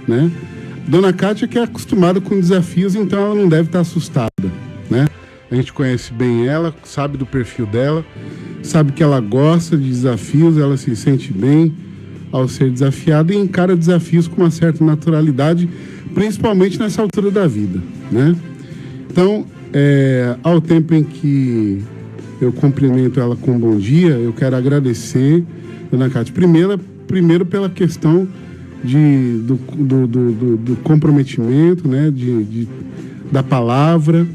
né? Dona Kátia que é acostumada com desafios, então ela não deve estar assustada, né? A gente conhece bem ela, sabe do perfil dela, sabe que ela gosta de desafios, ela se sente bem ao ser desafiada e encara desafios com uma certa naturalidade, principalmente nessa altura da vida, né? Então, ao tempo em que eu cumprimento ela com um bom dia, eu quero agradecer, Dona Kátia, primeiro pela questão do comprometimento, né, da palavra,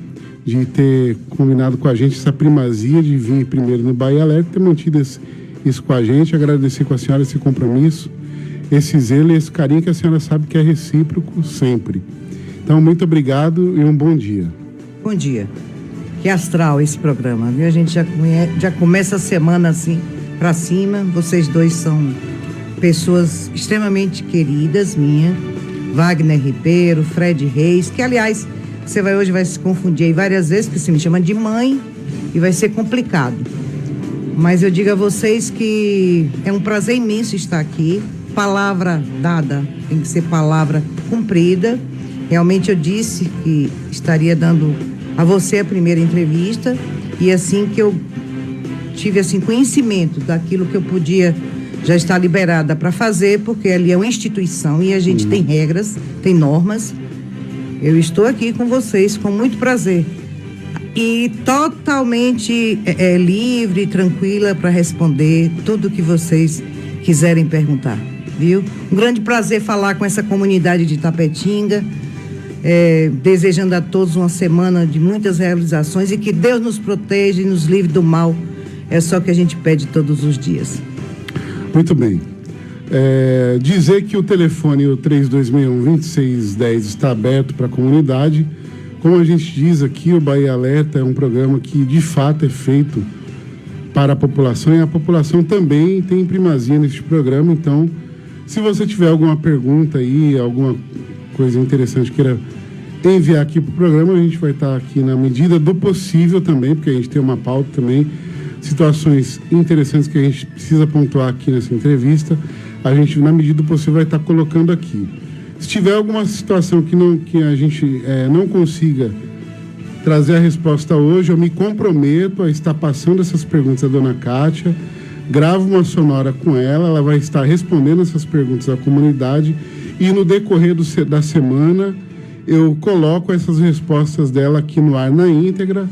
de ter combinado com a gente essa primazia de vir primeiro no Bahia Alerta, ter mantido isso com a gente, agradecer com a senhora esse compromisso, esse zelo e esse carinho que a senhora sabe que é recíproco sempre. Então, muito obrigado e um bom dia. Bom dia. Que astral esse programa, viu? A gente já começa a semana assim pra cima. Vocês dois são pessoas extremamente queridas minha, Wagner Ribeiro, Fred Reis, que aliás, você hoje vai se confundir aí várias vezes, porque você me chama de mãe e vai ser complicado. Mas eu digo a vocês que é um prazer imenso estar aqui. Palavra dada tem que ser palavra cumprida. Realmente eu disse que estaria dando a você a primeira entrevista e assim que eu tive assim conhecimento daquilo que eu podia já estar liberada para fazer, porque ali é uma instituição e a gente tem regras, tem normas. Eu estou aqui com vocês com muito prazer e totalmente livre e tranquila para responder tudo que vocês quiserem perguntar, viu? Um grande prazer falar com essa comunidade de Itapetinga, desejando a todos uma semana de muitas realizações e que Deus nos proteja e nos livre do mal. É só o que a gente pede todos os dias. Muito bem. Dizer que o telefone, o 3261-2610, está aberto para a comunidade. Como a gente diz aqui, o Bahia Alerta é um programa que, de fato, é feito para a população e a população também tem primazia neste programa. Então, se você tiver alguma pergunta aí, alguma coisa interessante queira enviar aqui para o programa, a gente vai estar aqui na medida do possível também, porque a gente tem uma pauta também, situações interessantes que a gente precisa pontuar aqui nessa entrevista, a gente, na medida do possível, vai estar colocando aqui. Se tiver alguma situação que a gente não consiga trazer a resposta hoje, eu me comprometo a estar passando essas perguntas à Dona Kátia, gravo uma sonora com ela, ela vai estar respondendo essas perguntas à comunidade e no decorrer da semana eu coloco essas respostas dela aqui no ar na íntegra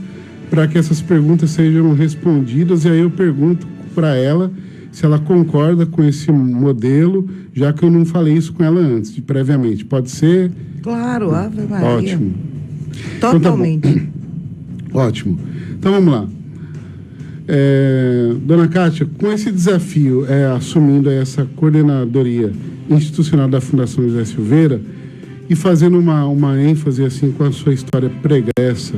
para que essas perguntas sejam respondidas e aí eu pergunto para ela se ela concorda com esse modelo, já que eu não falei isso com ela antes, previamente. Pode ser? Claro, Ave Maria. Ótimo. Totalmente. Então, tá ótimo. Então vamos lá. Dona Kátia, com esse desafio, assumindo essa coordenadoria institucional da Fundação José Silveira e fazendo uma ênfase assim com a sua história pregressa,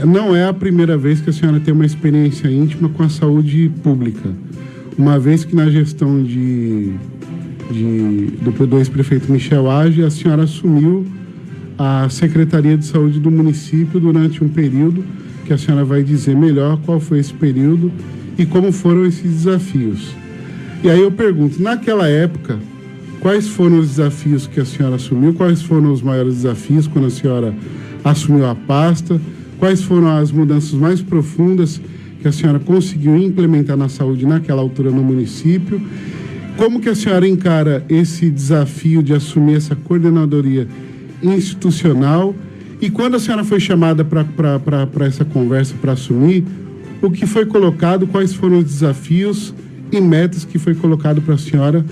não é a primeira vez que a senhora tem uma experiência íntima com a saúde pública. Uma vez que na gestão do ex-prefeito Michel Age, a senhora assumiu a Secretaria de Saúde do município durante um período, que a senhora vai dizer melhor qual foi esse período e como foram esses desafios. E aí eu pergunto, naquela época, quais foram os desafios que a senhora assumiu, quais foram os maiores desafios quando a senhora assumiu a pasta, quais foram as mudanças mais profundas que a senhora conseguiu implementar na saúde naquela altura no município, como que a senhora encara esse desafio de assumir essa coordenadoria institucional e quando a senhora foi chamada para essa conversa para assumir, o que foi colocado, quais foram os desafios e metas que foi colocado para a senhora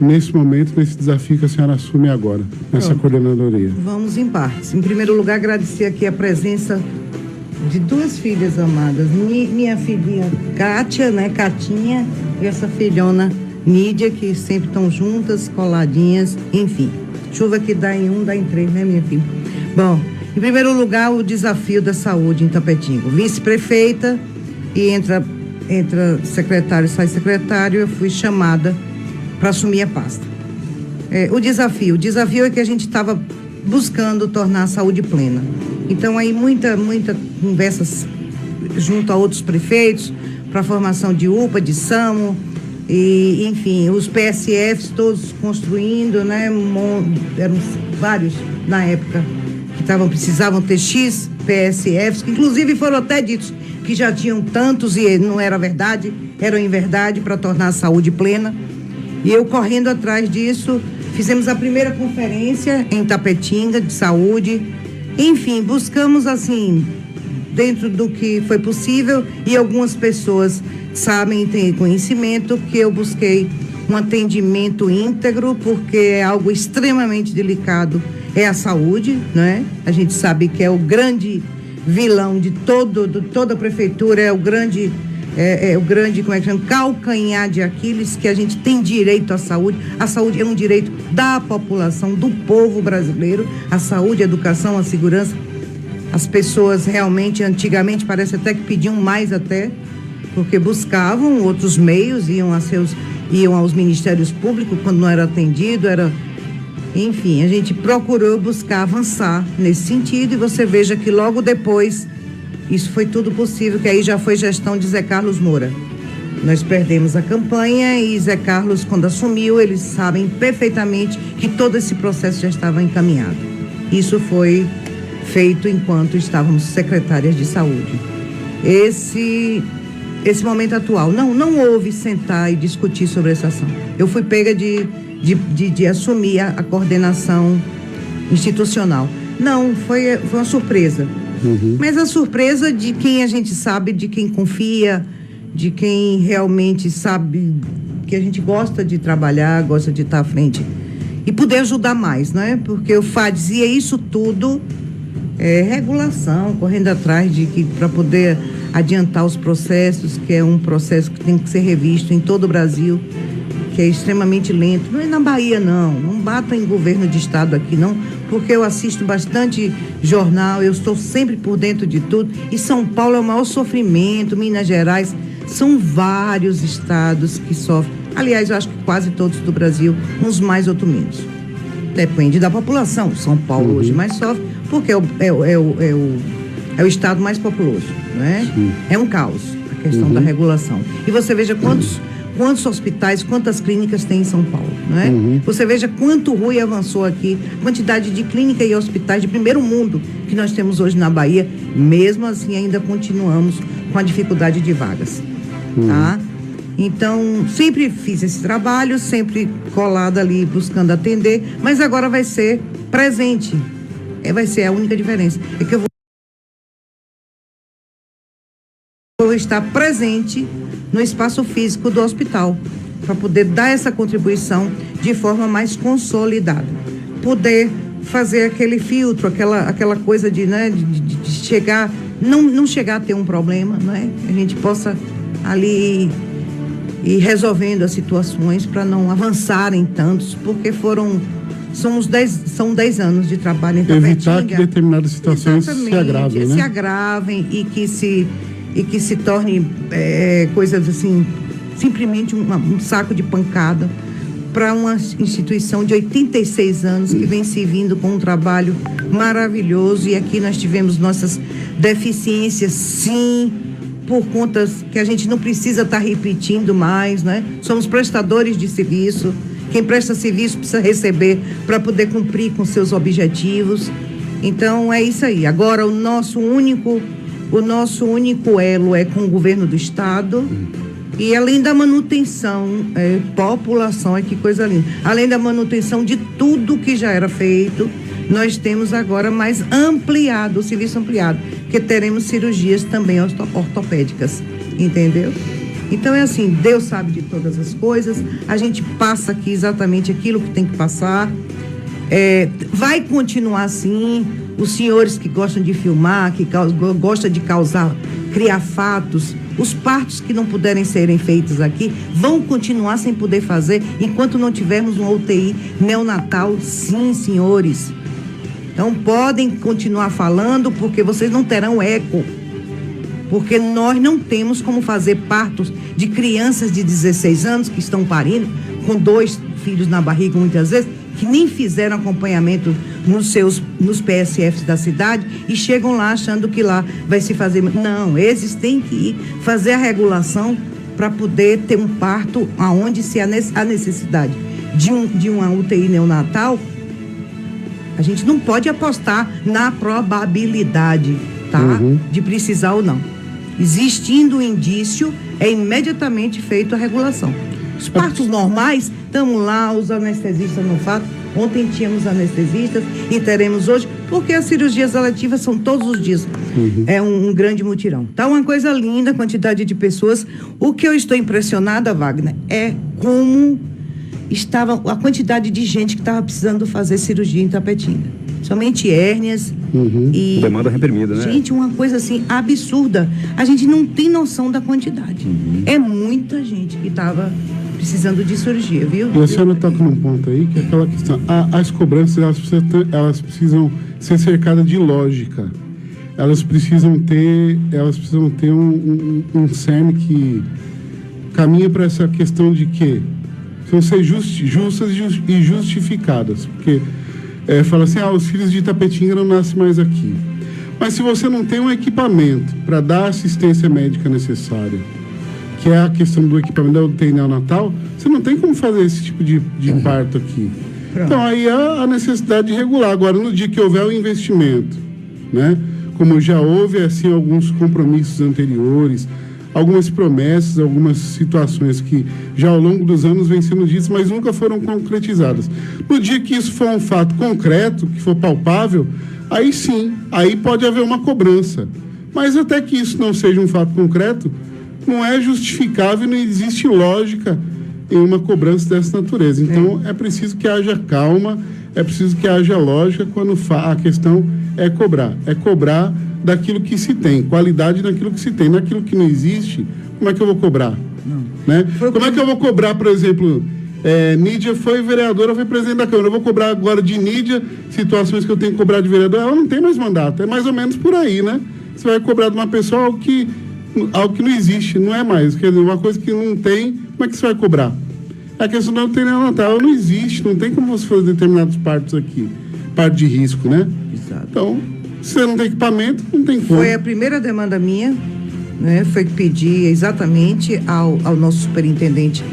nesse momento, nesse desafio que a senhora assume agora, nessa coordenadoria? Vamos em partes. Em primeiro lugar, agradecer aqui a presença de duas filhas amadas. Minha filhinha Kátia, né, Catinha, e essa filhona Nídia, que sempre estão juntas, coladinhas, enfim. Chuva que dá em um, dá em três, né, minha filha? Bom, em primeiro lugar, o desafio da saúde em Itapetinga. Vice-prefeita e entra secretário, sai secretário, eu fui chamada para assumir a pasta. O desafio é que a gente estava buscando tornar a saúde plena. Então, aí muita conversas junto a outros prefeitos, para a formação de UPA, de SAMU, e, enfim, os PSFs todos construindo, né? Eram vários na época que precisavam ter X PSFs, que inclusive foram até ditos que já tinham tantos e não era verdade, eram em verdade, para tornar a saúde plena. E eu correndo atrás disso, fizemos a primeira conferência em Tapetinga de saúde. Enfim, buscamos assim, dentro do que foi possível, e algumas pessoas sabem e têm conhecimento que eu busquei um atendimento íntegro, porque é algo extremamente delicado, é a saúde, né? A gente sabe que é o grande vilão de toda a prefeitura, é o grande, como é que chama? Calcanhar de Aquiles, que a gente tem direito à saúde. A saúde é um direito da população, do povo brasileiro. A saúde, a educação, a segurança. As pessoas realmente, antigamente, parece até que pediam mais até, porque buscavam outros meios, iam aos ministérios públicos quando não era atendido, enfim, a gente procurou buscar avançar nesse sentido, e você veja que logo depois isso foi tudo possível, que aí já foi gestão de Zé Carlos Moura. Nós perdemos a campanha e Zé Carlos, quando assumiu, eles sabem perfeitamente que todo esse processo já estava encaminhado. Isso foi feito enquanto estávamos secretárias de saúde. Esse momento atual, não houve sentar e discutir sobre essa ação. Eu fui pega de assumir a coordenação institucional. Não, foi uma surpresa. Uhum. Mas a surpresa de quem a gente sabe, de quem confia, de quem realmente sabe que a gente gosta de trabalhar, gosta de estar à frente e poder ajudar mais, né? Porque o FAD dizia isso tudo, regulação, correndo atrás para poder adiantar os processos, que é um processo que tem que ser revisto em todo o Brasil, que é extremamente lento. Não é na Bahia, não bata em governo de estado aqui, não, porque eu assisto bastante jornal, eu estou sempre por dentro de tudo, e São Paulo é o maior sofrimento, Minas Gerais, são vários estados que sofrem. Aliás, eu acho que quase todos do Brasil, uns mais, outros menos. Depende da população. São Paulo hoje mais sofre, porque é o estado mais populoso, né? Sim. É um caos a questão da regulação. E você veja quantos hospitais, quantas clínicas tem em São Paulo, né? Você veja quanto Rui avançou aqui, quantidade de clínica e hospitais de primeiro mundo que nós temos hoje na Bahia, mesmo assim ainda continuamos com a dificuldade de vagas, tá? Então, sempre fiz esse trabalho, sempre colada ali, buscando atender, mas agora vai ser presente. Vai ser a única diferença. É que eu vou estar presente no espaço físico do hospital, para poder dar essa contribuição de forma mais consolidada. Poder fazer aquele filtro, aquela coisa de chegar, não chegar a ter um problema, né? A gente possa ali ir resolvendo as situações para não avançarem tantos, porque são 10 anos de trabalho em Tapetinga. Evitar que determinadas situações se agravem, né? Se agravem e que se torne coisas assim, simplesmente um saco de pancada para uma instituição de 86 anos que vem servindo com um trabalho maravilhoso. E aqui nós tivemos nossas deficiências, sim, por contas que a gente não precisa estar repetindo mais, né? Somos prestadores de serviço. Quem presta serviço precisa receber para poder cumprir com seus objetivos. Então, é isso aí. Agora, o nosso único elo é com o governo do estado. E além da manutenção, população, que coisa linda. Além da manutenção de tudo que já era feito, nós temos agora mais ampliado, o serviço ampliado, que teremos cirurgias também ortopédicas, entendeu? Então é assim, Deus sabe de todas as coisas, a gente passa aqui exatamente aquilo que tem que passar, vai continuar assim. Os senhores que gostam de filmar, que gostam de criar fatos, os partos que não puderem serem feitos aqui, vão continuar sem poder fazer, enquanto não tivermos uma UTI neonatal, sim, senhores. Então podem continuar falando, porque vocês não terão eco, porque nós não temos como fazer partos de crianças de 16 anos que estão parindo, com 2 filhos na barriga muitas vezes, que nem fizeram acompanhamento nos PSFs da cidade e chegam lá achando que lá vai se fazer. Não, eles têm que ir fazer a regulação para poder ter um parto aonde se há necessidade de uma UTI neonatal. A gente não pode apostar na probabilidade, tá? De precisar ou não. Existindo o indício, é imediatamente feita a regulação. Os partos normais, estamos lá, os anestesistas não fazem. Ontem tínhamos anestesistas e teremos hoje, porque as cirurgias eletivas são todos os dias. É um grande mutirão. Tá uma coisa linda, a quantidade de pessoas. O que eu estou impressionada, Wagner, é como estava a quantidade de gente que estava precisando fazer cirurgia em Itapetinga. Somente hérnias e... Demanda reprimida, né? Gente, uma coisa assim absurda. A gente não tem noção da quantidade. É muita gente que estava precisando de cirurgia, viu? E a senhora toca num ponto aí, que é aquela questão. As cobranças, elas precisam ser cercadas de lógica. Elas precisam ter um cerne que caminha para essa questão de que precisam ser justas e justificadas. Porque fala assim, os filhos de Itapetinga não nascem mais aqui. Mas se você não tem um equipamento para dar a assistência médica necessária, que é a questão do equipamento da UTI neonatal, você não tem como fazer esse tipo de parto aqui. Pronto. Então aí há a necessidade de regular. Agora, no dia que houver o investimento, né, como já houve assim alguns compromissos anteriores, algumas promessas, algumas situações que já ao longo dos anos vêm sendo ditas, mas nunca foram concretizadas. No dia que isso for um fato concreto, que for palpável, aí sim, aí pode haver uma cobrança. Mas até que isso não seja um fato concreto, não é justificável, não existe lógica em uma cobrança dessa natureza. Então, é preciso que haja calma, é preciso que haja lógica quando a questão é cobrar. É cobrar daquilo que se tem, qualidade naquilo que se tem. Naquilo que não existe, como é que eu vou cobrar? Né? Como é que eu vou cobrar, por exemplo, Nídia foi vereadora, foi presidente da Câmara. Eu vou cobrar agora de Nídia situações que eu tenho que cobrar de vereadora. Ela não tem mais mandato, é mais ou menos por aí, né? Você vai cobrar de uma pessoa algo que não existe, não é mais. Quer dizer, uma coisa que não tem, como é que você vai cobrar? A questão da UTI neonatal não existe, não tem como você fazer determinados partos aqui. Parto de risco, né? Exato. Então, se você não tem equipamento, não tem como. Foi a primeira demanda minha, né? Foi pedir exatamente ao nosso superintendente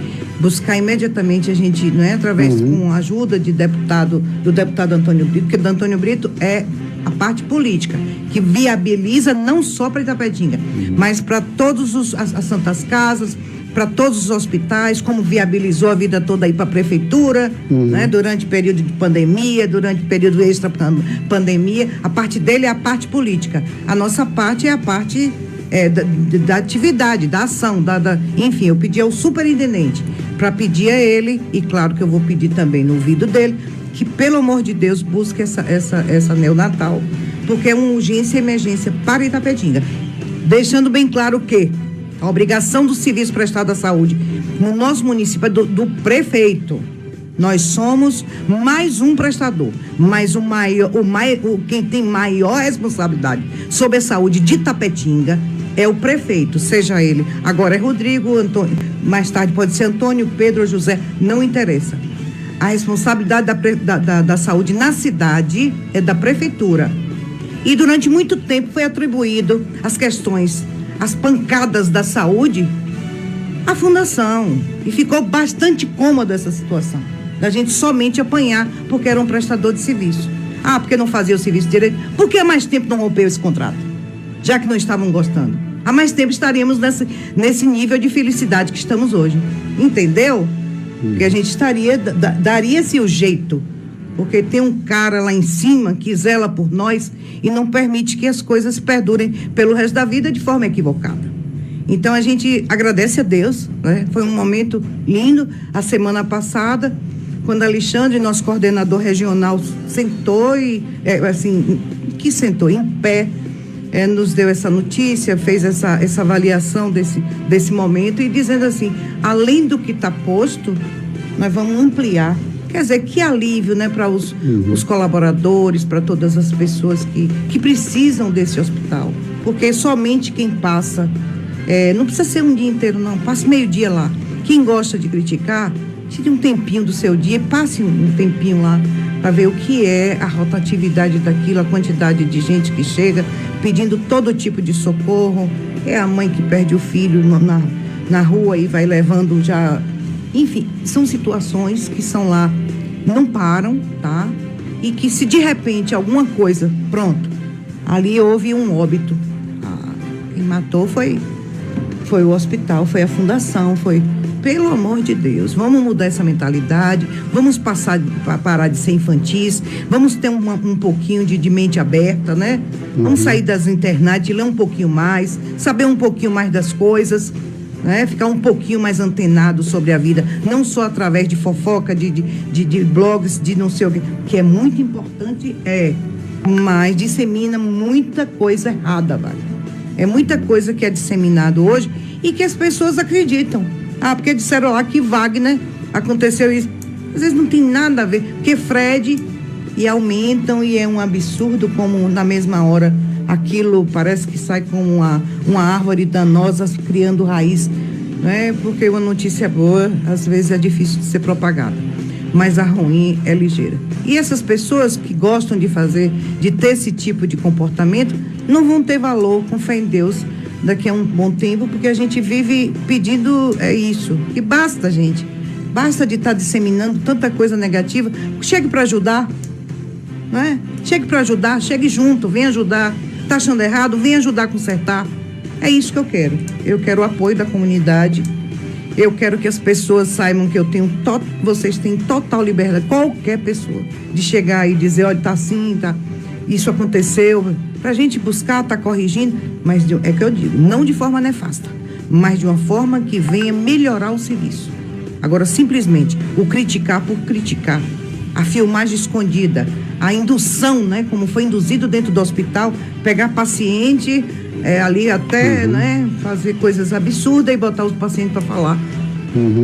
buscar imediatamente a gente, não é? Através com a ajuda do deputado Antônio Brito, porque o Antônio Brito é a parte política, que viabiliza não só para Itapetinga, mas para todas as Santas Casas, para todos os hospitais, como viabilizou a vida toda aí para a prefeitura, né? Durante período de pandemia, durante período extra-pandemia. A parte dele é a parte política. A nossa parte é a parte da atividade, da ação, enfim, eu pedi ao superintendente para pedir a ele, e claro que eu vou pedir também no ouvido dele, que, pelo amor de Deus, busque essa neonatal, porque é uma urgência e emergência para Itapetinga. Deixando bem claro que a obrigação do serviço prestado à saúde no nosso município é do prefeito. Nós somos mais um prestador, mas quem tem maior responsabilidade sobre a saúde de Itapetinga é o prefeito, seja ele, agora é Rodrigo, Antônio, mais tarde pode ser Antônio, Pedro ou José, não interessa. A responsabilidade da saúde na cidade é da prefeitura. E durante muito tempo foi atribuído as questões, as pancadas da saúde à fundação. E ficou bastante cômoda essa situação, da gente somente apanhar porque era um prestador de serviço. Porque não fazia o serviço direito. Por que há mais tempo não rompeu esse contrato? Já que não estavam gostando. Há mais tempo estaríamos nesse nível de felicidade que estamos hoje. Entendeu? Porque a gente daria-se o jeito, porque tem um cara lá em cima que zela por nós e não permite que as coisas perdurem pelo resto da vida de forma equivocada. Então a gente agradece a Deus, né? Foi um momento lindo a semana passada, quando Alexandre, nosso coordenador regional, sentou sentou em pé, nos deu essa notícia, fez essa avaliação desse momento e dizendo assim, além do que está posto, nós vamos ampliar. Quer dizer, que alívio, né, para os colaboradores, para todas as pessoas que precisam desse hospital. Porque somente quem passa, não precisa ser um dia inteiro não, passa meio dia lá. Quem gosta de criticar, tire um tempinho do seu dia, passe um tempinho lá para ver o que é a rotatividade daquilo, a quantidade de gente que chega pedindo todo tipo de socorro. É a mãe que perde o filho na rua e vai levando já... Enfim, são situações que são lá, não param, tá? E que se de repente alguma coisa, pronto, ali houve um óbito. Quem matou foi o hospital, foi a fundação, foi... Pelo amor de Deus, vamos mudar essa mentalidade, vamos parar de ser infantis, vamos ter um pouquinho de mente aberta, né? Vamos sair das internet, ler um pouquinho mais, saber um pouquinho mais das coisas, né? Ficar um pouquinho mais antenado sobre a vida, não só através de fofoca, de blogs, de não sei o que é muito importante, mas dissemina muita coisa errada, velho. É muita coisa que é disseminado hoje e que as pessoas acreditam. Porque disseram lá que Wagner aconteceu isso. Às vezes não tem nada a ver, porque Fred, e aumentam, e é um absurdo como na mesma hora aquilo parece que sai como uma árvore danosa criando raiz, né? Porque uma notícia boa às vezes é difícil de ser propagada, mas a ruim é ligeira. E essas pessoas que gostam de ter esse tipo de comportamento não vão ter valor, com fé em Deus, daqui a um bom tempo, porque a gente vive pedindo isso. E basta, gente. Basta de estar disseminando tanta coisa negativa. Chegue para ajudar, não é? Chegue para ajudar, chegue junto, vem ajudar. Está achando errado? Vem ajudar a consertar. É isso que eu quero. Eu quero o apoio da comunidade. Eu quero que as pessoas saibam que vocês têm total liberdade, qualquer pessoa, de chegar e dizer, olha, tá assim, tá... Isso aconteceu, para a gente buscar, tá corrigindo, mas é que eu digo, não de forma nefasta, mas de uma forma que venha melhorar o serviço. Agora, simplesmente, o criticar por criticar, a filmagem escondida, a indução, né, como foi induzido dentro do hospital, pegar paciente ali até, né, fazer coisas absurdas e botar os pacientes para falar.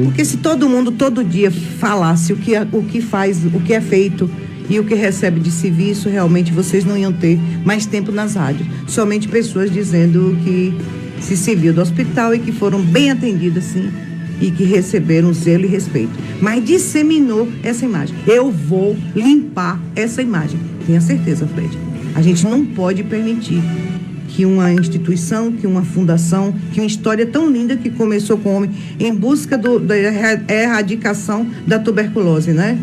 Porque se todo mundo, todo dia, falasse o que faz, o que é feito, e o que recebe de serviço, realmente vocês não iam ter mais tempo nas rádios. Somente pessoas dizendo que se serviu do hospital e que foram bem atendidas, sim, e que receberam zelo e respeito. Mas disseminou essa imagem. Eu vou limpar essa imagem. Tenha certeza, Fred. A gente não pode permitir que uma instituição, que uma fundação, que uma história tão linda que começou com o homem em busca da erradicação da tuberculose, né?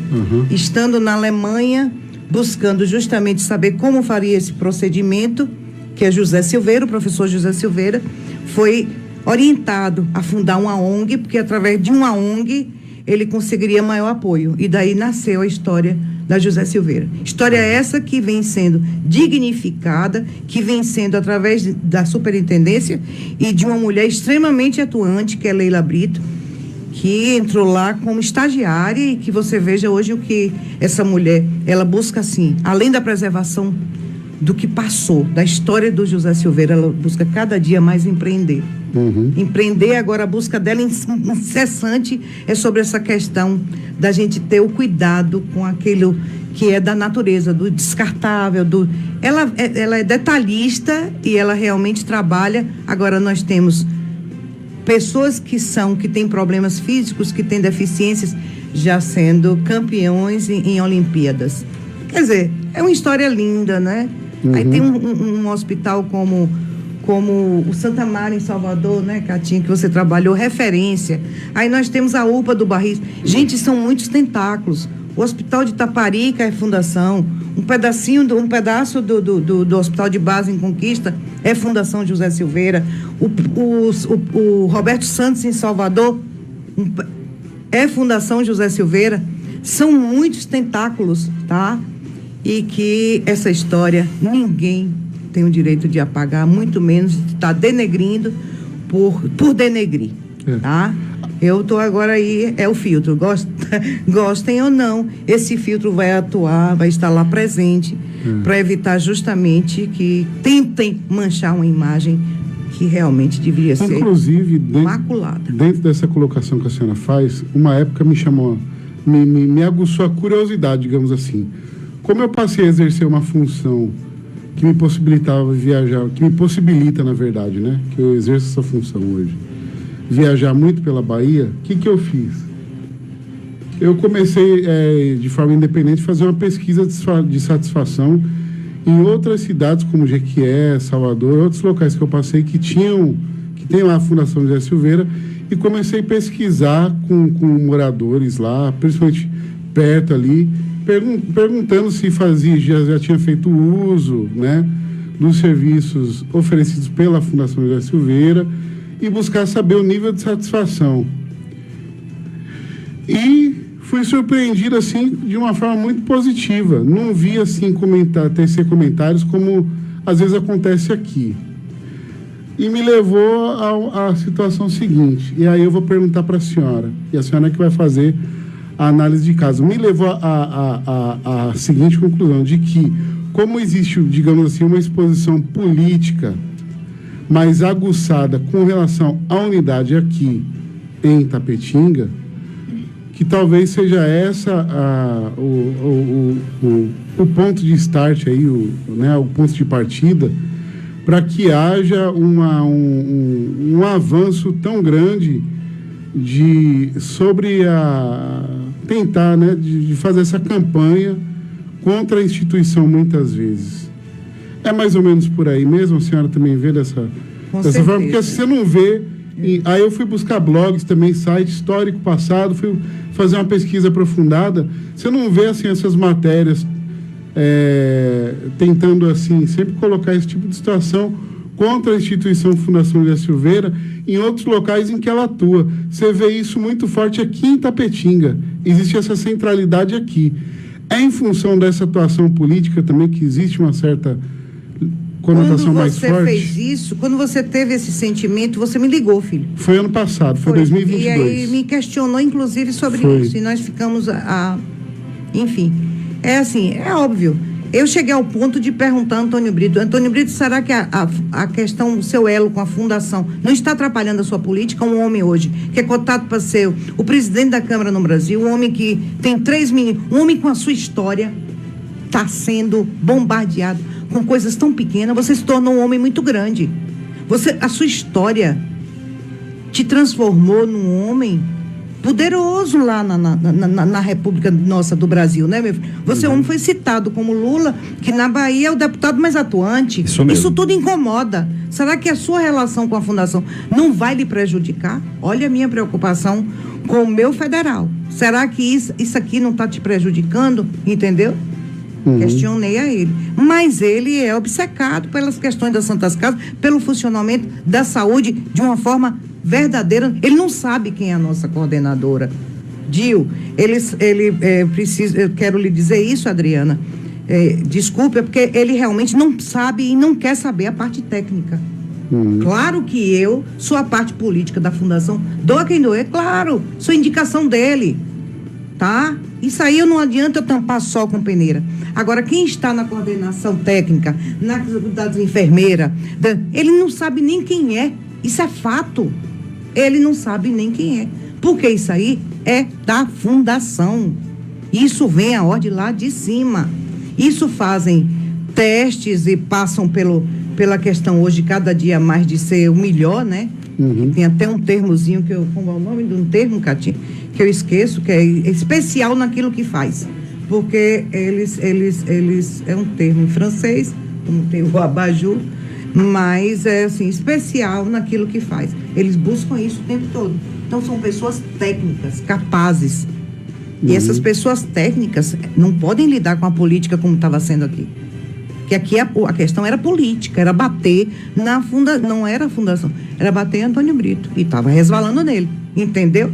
Estando na Alemanha, buscando justamente saber como faria esse procedimento, que é José Silveira, o professor José Silveira, foi orientado a fundar uma ONG, porque através de uma ONG ele conseguiria maior apoio. E daí nasceu a história da José Silveira. História essa que vem sendo dignificada, que vem sendo através da superintendência e de uma mulher extremamente atuante, que é Leila Brito, que entrou lá como estagiária e que você veja hoje o que essa mulher, ela busca assim, além da preservação do que passou, da história do José Silveira, ela busca cada dia mais empreender. Empreender, agora a busca dela incessante é sobre essa questão da gente ter o cuidado com aquilo que é da natureza, do descartável, ela é detalhista e ela realmente trabalha. Agora nós temos pessoas que têm problemas físicos, que têm deficiências, já sendo campeões em Olimpíadas. Quer dizer, é uma história linda, né? Aí tem um hospital como o Santa Mara em Salvador, né, Catinha, que você trabalhou, referência. Aí nós temos a UPA do Barris. Gente, são muitos tentáculos. O Hospital de Taparica é fundação. Um pedaço do Hospital de Base em Conquista é Fundação José Silveira. O Roberto Santos em Salvador é Fundação José Silveira. São muitos tentáculos, tá? E que essa história ninguém tem o direito de apagar, muito menos de estar denegrindo por denegrir, tá? Eu estou agora aí, é o filtro, gostem ou não, esse filtro vai atuar, vai estar lá presente, para evitar justamente que tentem manchar uma imagem que realmente deveria ser imaculada. Dentro dessa colocação que a senhora faz, uma época me chamou, me aguçou a curiosidade, digamos assim. Como eu passei a exercer uma função que me possibilitava viajar, que me possibilita, na verdade, né? Que eu exerço essa função hoje. Viajar muito pela Bahia, o que eu fiz? eu comecei, de forma independente, a fazer uma pesquisa de satisfação em outras cidades, como Jequié, Salvador, outros locais que eu passei que tem lá a Fundação José Silveira, e comecei a pesquisar com moradores lá, principalmente perto ali, perguntando se já tinha feito uso, né, dos serviços oferecidos pela Fundação José Silveira e buscar saber o nível de satisfação. E fui surpreendido, assim, de uma forma muito positiva. Não vi, assim, tecer comentários como às vezes acontece aqui. E me levou à situação seguinte. E aí eu vou perguntar para a senhora, e a senhora é que vai fazer a análise de caso. Me levou à seguinte conclusão, de que, como existe, digamos assim, uma exposição política mais aguçada com relação à unidade aqui em Itapetinga, que talvez seja essa o ponto de start aí, o ponto de partida, para que haja um avanço tão grande sobre tentar, né, de fazer essa campanha contra a instituição muitas vezes. É mais ou menos por aí mesmo? A senhora também vê dessa forma? Porque se você não vê... Aí eu fui buscar blogs também, site histórico passado, fui fazer uma pesquisa aprofundada. Você não vê, assim, essas matérias tentando, assim, sempre colocar esse tipo de situação contra a instituição Fundação José Silveira em outros locais em que ela atua. Você vê isso muito forte aqui em Itapetinga. Existe essa centralidade aqui. É em função dessa atuação política também que existe uma certa conotação mais forte? Quando você fez isso, quando você teve esse sentimento, você me ligou, filho. Foi ano passado, foi 2022. E aí me questionou, inclusive, sobre isso. E nós ficamos enfim, é assim, é óbvio. Eu cheguei ao ponto de perguntar a Antônio Brito, será que a questão, o seu elo com a fundação, não está atrapalhando a sua política? Um homem hoje, que é cotado para ser o presidente da Câmara no Brasil, um homem que tem 3 meninos, um homem com a sua história, está sendo bombardeado com coisas tão pequenas. Você se tornou um homem muito grande. A sua história te transformou num homem poderoso lá na República nossa do Brasil, né, meu filho? Você homem foi citado como Lula, que na Bahia é o deputado mais atuante. Isso tudo incomoda. Será que a sua relação com a Fundação não vai lhe prejudicar? Olha a minha preocupação com o meu federal. Será que isso aqui não está te prejudicando? Entendeu? Questionei a ele. Mas ele é obcecado pelas questões das Santas Casas, pelo funcionamento da saúde de uma forma verdadeira. Ele não sabe quem é a nossa coordenadora. Dil, precisa, eu quero lhe dizer isso, Adriana, desculpe, porque ele realmente não sabe e não quer saber a parte técnica. Claro que eu sou a parte política da Fundação, doa quem doer, claro, sou indicação dele, tá? Isso aí não adianta eu tampar sol com peneira. Agora, quem está na coordenação técnica, das enfermeiras, ele não sabe nem quem é. Isso é fato. Ele não sabe nem quem é. Porque isso aí é da Fundação. Isso vem a ordem lá de cima. Isso fazem testes e passam pela questão hoje, cada dia mais, de ser o melhor, né? Tem até um termozinho como é o nome de um termo, Catinha, que eu esqueço, que é especial naquilo que faz. Porque eles é um termo em francês, como tem o abajur, mas é assim, especial naquilo que faz. Eles buscam isso o tempo todo. Então são pessoas técnicas, capazes. E essas pessoas técnicas não podem lidar com a política como estava sendo aqui. Que aqui a questão era política, era bater na fundação, não era a Fundação, era bater em Antônio Brito. E estava resvalando nele, entendeu?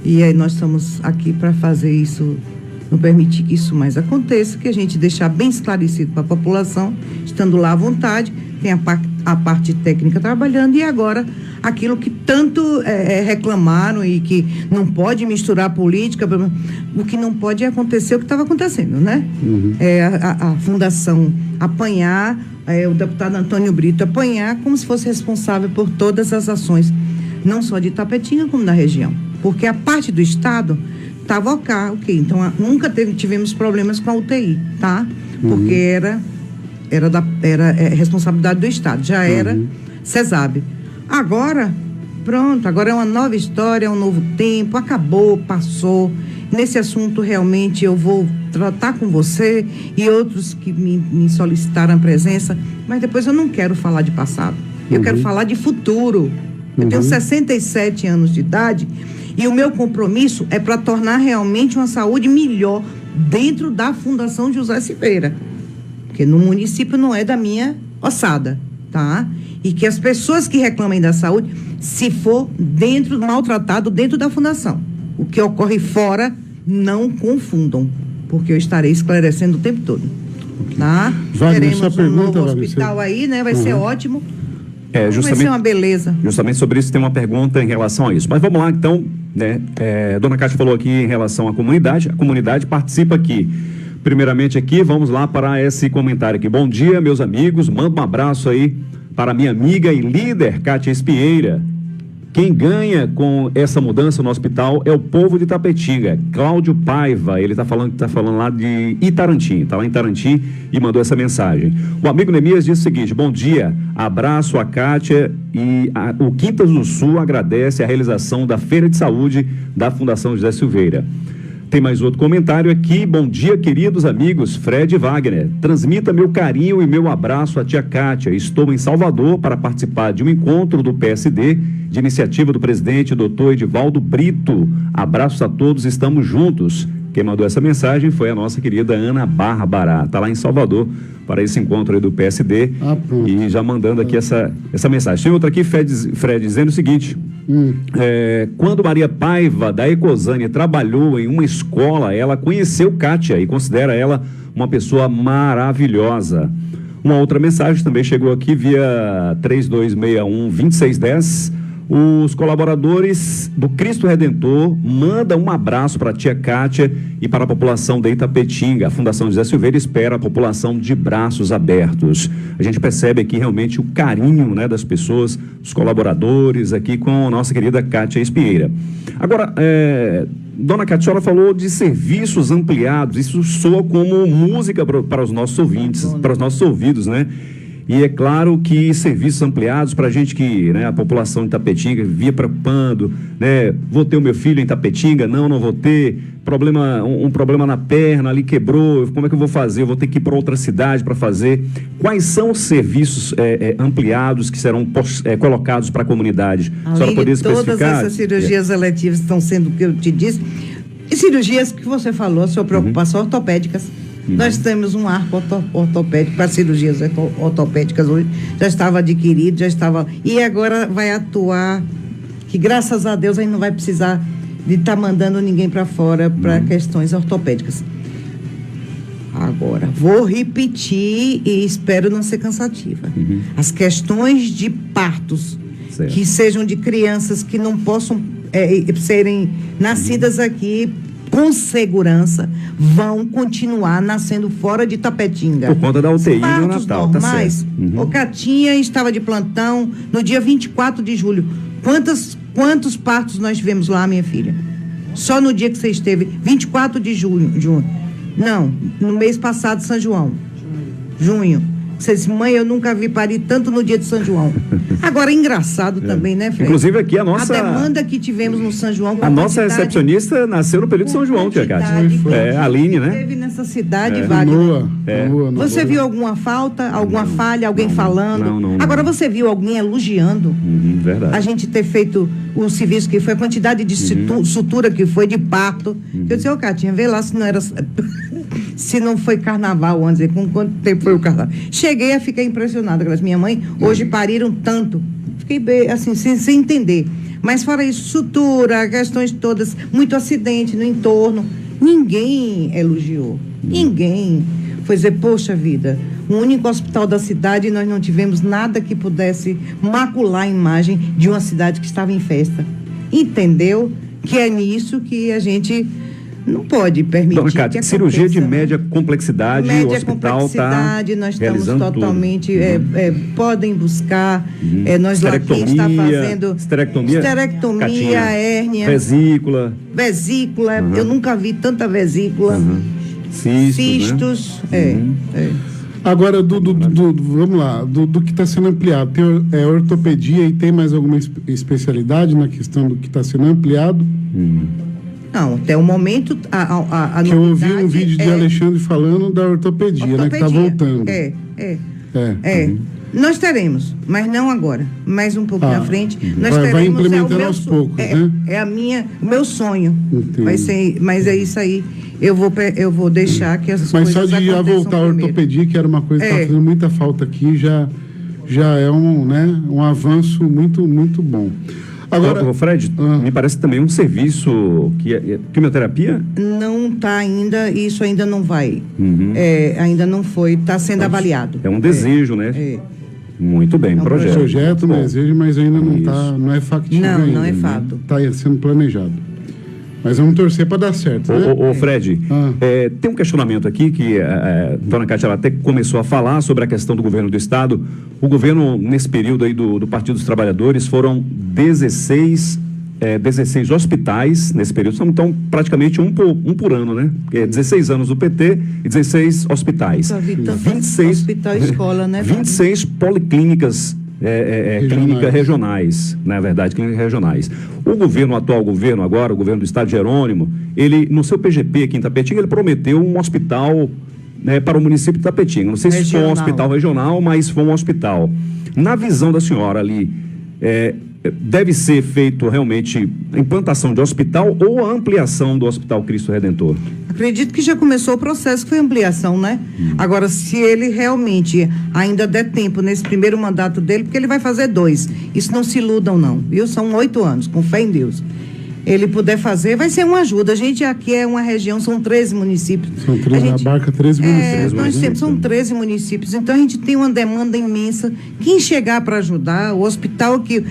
E aí nós estamos aqui para fazer isso, não permitir que isso mais aconteça, que a gente deixar bem esclarecido para a população, estando lá à vontade, tem a parte técnica trabalhando, e agora aquilo que tanto reclamaram e que não pode misturar política, o que não pode acontecer o que estava acontecendo, né? A Fundação apanhar, o deputado Antônio Brito apanhar como se fosse responsável por todas as ações, não só de Itapetinga como da região, porque a parte do Estado estava ok. Então nunca tivemos problemas com a UTI, tá? Porque era responsabilidade do Estado, já era CESAB. Agora, pronto, agora é uma nova história, é um novo tempo, acabou, passou. nesse assunto realmente eu vou tratar com você e outros que me solicitaram a presença, mas depois eu não quero falar de passado, eu quero falar de futuro. Eu tenho 67 anos de idade e o meu compromisso é para tornar realmente uma saúde melhor dentro da Fundação José Silveira, porque no município não é da minha ossada, tá? E que as pessoas que reclamem da saúde, se for maltratado dentro da fundação, o que ocorre fora, não confundam, porque eu estarei esclarecendo o tempo todo, tá? Wagner, teremos um novo hospital aí, né? Vai ser ótimo. Vai ser uma beleza. Justamente sobre isso tem uma pergunta em relação a isso. Mas vamos lá, então, né? Dona Cátia falou aqui em relação à comunidade. A comunidade participa aqui. Primeiramente aqui, vamos lá para esse comentário aqui. Bom dia, meus amigos. Manda um abraço aí para minha amiga e líder, Cátia Espieira. Quem ganha com essa mudança no hospital é o povo de Itapetinga. Cláudio Paiva, ele está falando lá de Itarantim, está lá em Itarantim e mandou essa mensagem. O amigo Neemias diz o seguinte: bom dia, abraço a Cátia e o Quintas do Sul agradece a realização da Feira de Saúde da Fundação José Silveira. Tem mais outro comentário aqui. Bom dia, queridos amigos, Fred e Wagner. Transmita meu carinho e meu abraço à tia Cátia. Estou em Salvador para participar de um encontro do PSD, de iniciativa do presidente Dr. Edivaldo Brito. Abraços a todos, estamos juntos. Quem mandou essa mensagem foi a nossa querida Ana Bárbara. Está lá em Salvador para esse encontro aí do PSD. E já mandando aqui essa mensagem. Tem outra aqui, Fred, dizendo o seguinte: quando Maria Paiva, da Ecosânia, trabalhou em uma escola, ela conheceu Cátia e considera ela uma pessoa maravilhosa. Uma outra mensagem também chegou aqui via 3261-2610. Os colaboradores do Cristo Redentor mandam um abraço para a tia Cátia e para a população de Itapetinga. A Fundação José Silveira espera a população de braços abertos. A gente percebe aqui realmente o carinho, né, das pessoas, dos colaboradores aqui com a nossa querida Cátia Espieira. Agora, dona Cátia, a senhora falou de serviços ampliados. Isso soa como música para os nossos ouvintes, para os nossos ouvidos, né? E é claro que serviços ampliados para a gente que, né, a população de Itapetinga via preocupando, né, vou ter o meu filho em Itapetinga? Não vou ter, um problema na perna, ali quebrou, como é que eu vou fazer? Eu vou ter que ir para outra cidade para fazer. Quais são os serviços ampliados que serão colocados para a comunidade? A senhora poderia especificar? Todas essas cirurgias eletivas estão sendo, o que eu te disse, e cirurgias que você falou, a sua preocupação, ortopédicas. Nós temos um arco ortopédico para cirurgias ortopédicas hoje, já estava adquirido, e agora vai atuar, que graças a Deus a gente não vai precisar de estar mandando ninguém para fora para questões ortopédicas. Agora, vou repetir e espero não ser cansativa. As questões de partos, que sejam de crianças que não possam serem nascidas aqui com segurança, vão continuar nascendo fora de Itapetinga. Por conta da UTI no Natal, normais, tá certo. O Catinha estava de plantão no dia 24 de julho. Quantos partos nós tivemos lá, minha filha? Só no dia que você esteve, 24 de junho. Não, no mês passado, São João. Junho. Você disse, mãe, eu nunca vi parir tanto no dia de São João. Agora, engraçado também, né, Fred? Inclusive aqui a nossa... A demanda que tivemos no São João... A nossa recepcionista nasceu no período de São João, tia Cátia. A Aline, né? Teve nessa cidade, Wagner. Você viu alguma falta, alguma falha, alguém falando? Não. Agora, você viu alguém elogiando? Verdade. A gente ter feito o serviço que foi, a quantidade de sutura que foi, de parto. Eu disse, Catinha, vê lá se não era... se não foi carnaval, vamos dizer, com quanto tempo foi o carnaval. Cheguei a ficar impressionada, porque minha mãe hoje pariram tanto. Fiquei bem, assim, sem entender. Mas fora isso, sutura, questões todas, muito acidente no entorno. Ninguém elogiou. Ninguém. Foi dizer, poxa vida, o único hospital da cidade e nós não tivemos nada que pudesse macular a imagem de uma cidade que estava em festa. Entendeu? Que é nisso que a gente... não pode permitir. Dona Cátia, cirurgia de média complexidade, o hospital está nós estamos totalmente, podem buscar, nós lá aqui está fazendo esterectomia, hérnia, vesícula, eu nunca vi tanta vesícula, cistos, Agora, vamos lá, do que está sendo ampliado, tem ortopedia e tem mais alguma especialidade na questão do que está sendo ampliado? Não, até o momento a que eu ouvi um novidade vídeo de Alexandre falando da ortopedia, né? Que está voltando. Nós teremos, mas não agora. Mais um pouco na frente. Nós teremos, vai implementando aos poucos, né? O meu sonho. Entendi. Vai ser, mas é isso aí. Eu vou deixar que essas mas coisas só de já voltar à primeiro. ortopedia, que era uma coisa que está fazendo muita falta aqui, já é um avanço muito, muito bom. Agora, Fred, me parece também um serviço que é quimioterapia? Não está ainda, isso ainda não vai. Ainda não foi, está sendo avaliado. É um desejo, né? Muito bem, projeto. Projeto, desejo, mas ainda não é factível ainda. Não é fato. Está sendo planejado. Mas vamos torcer para dar certo, né? Ô Fred, tem um questionamento aqui que a dona Cátia ela até começou a falar sobre a questão do governo do Estado. O governo, nesse período aí do Partido dos Trabalhadores, foram 16 hospitais nesse período, então praticamente um por ano, né? 16 anos do PT e 16 hospitais. 26 hospital escola, né? 26 policlínicas clínicas regionais, na verdade, clínicas regionais. O atual governo agora, o governo do Estado Jerônimo, ele, no seu PGP aqui em Tapetinga, ele prometeu um hospital para o município de Tapetinga. Não sei se foi um hospital regional, mas foi um hospital. Na visão da senhora ali, deve ser feito realmente a implantação de hospital ou a ampliação do Hospital Cristo Redentor? Acredito que já começou o processo, que foi ampliação, né? Agora, se ele realmente ainda der tempo nesse primeiro mandato dele, porque ele vai fazer 2. Isso não se iludam, não, viu? São 8 anos, com fé em Deus. Ele puder fazer, vai ser uma ajuda. A gente aqui é uma região, são 13 municípios. São 13, abarca 13 municípios. Nós temos, são 13 municípios, então a gente tem uma demanda imensa. Quem chegar para ajudar, o hospital que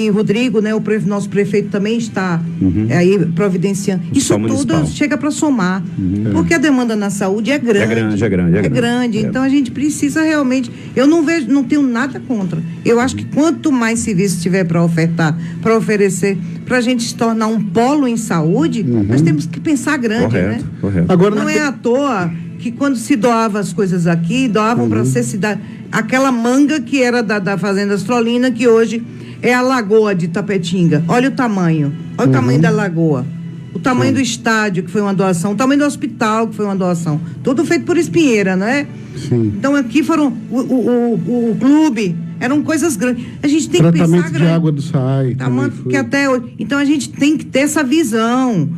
Rodrigo, né, nosso prefeito também está aí providenciando. Isso tudo chega para somar, porque a demanda na saúde é grande. É grande. Então a gente precisa realmente, eu não tenho nada contra. Eu acho que quanto mais serviço tiver para ofertar, para oferecer, para a gente se tornar um polo em saúde, nós temos que pensar grande, né? Correto. Agora, não é à toa que quando se doava as coisas aqui, doavam para ser cidade. Aquela manga que era da Fazenda Astrolina, que hoje é a Lagoa de Tapetinga. Olha o tamanho da lagoa. O tamanho do estádio, que foi uma doação, o tamanho do hospital, que foi uma doação. Tudo feito por Espinheira, não é? Sim. Então aqui foram o clube, eram coisas grandes. A gente tem que pensar grande. Tratamento de água do SAI. Que até hoje. Então a gente tem que ter essa visão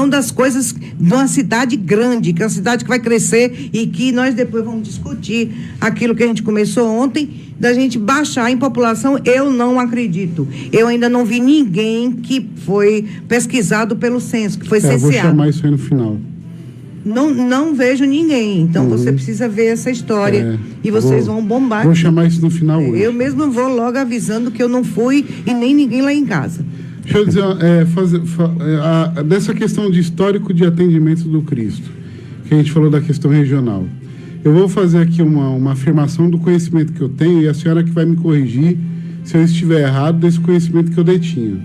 das coisas de uma cidade grande, que é uma cidade que vai crescer e que nós depois vamos discutir aquilo que a gente começou ontem, da gente baixar em população. Eu não acredito. Eu ainda não vi ninguém que foi pesquisado pelo censo, que foi censeado. Vou chamar isso aí no final. Não vejo ninguém. Então você precisa ver essa história e vocês vão bombar. Vou chamar isso no final hoje. Eu mesmo vou logo avisando que eu não fui e nem ninguém lá em casa. Deixa eu dizer, dessa questão de histórico de atendimento do Cristo, que a gente falou da questão regional. Eu vou fazer aqui uma afirmação do conhecimento que eu tenho e a senhora que vai me corrigir se eu estiver errado desse conhecimento que eu detinha.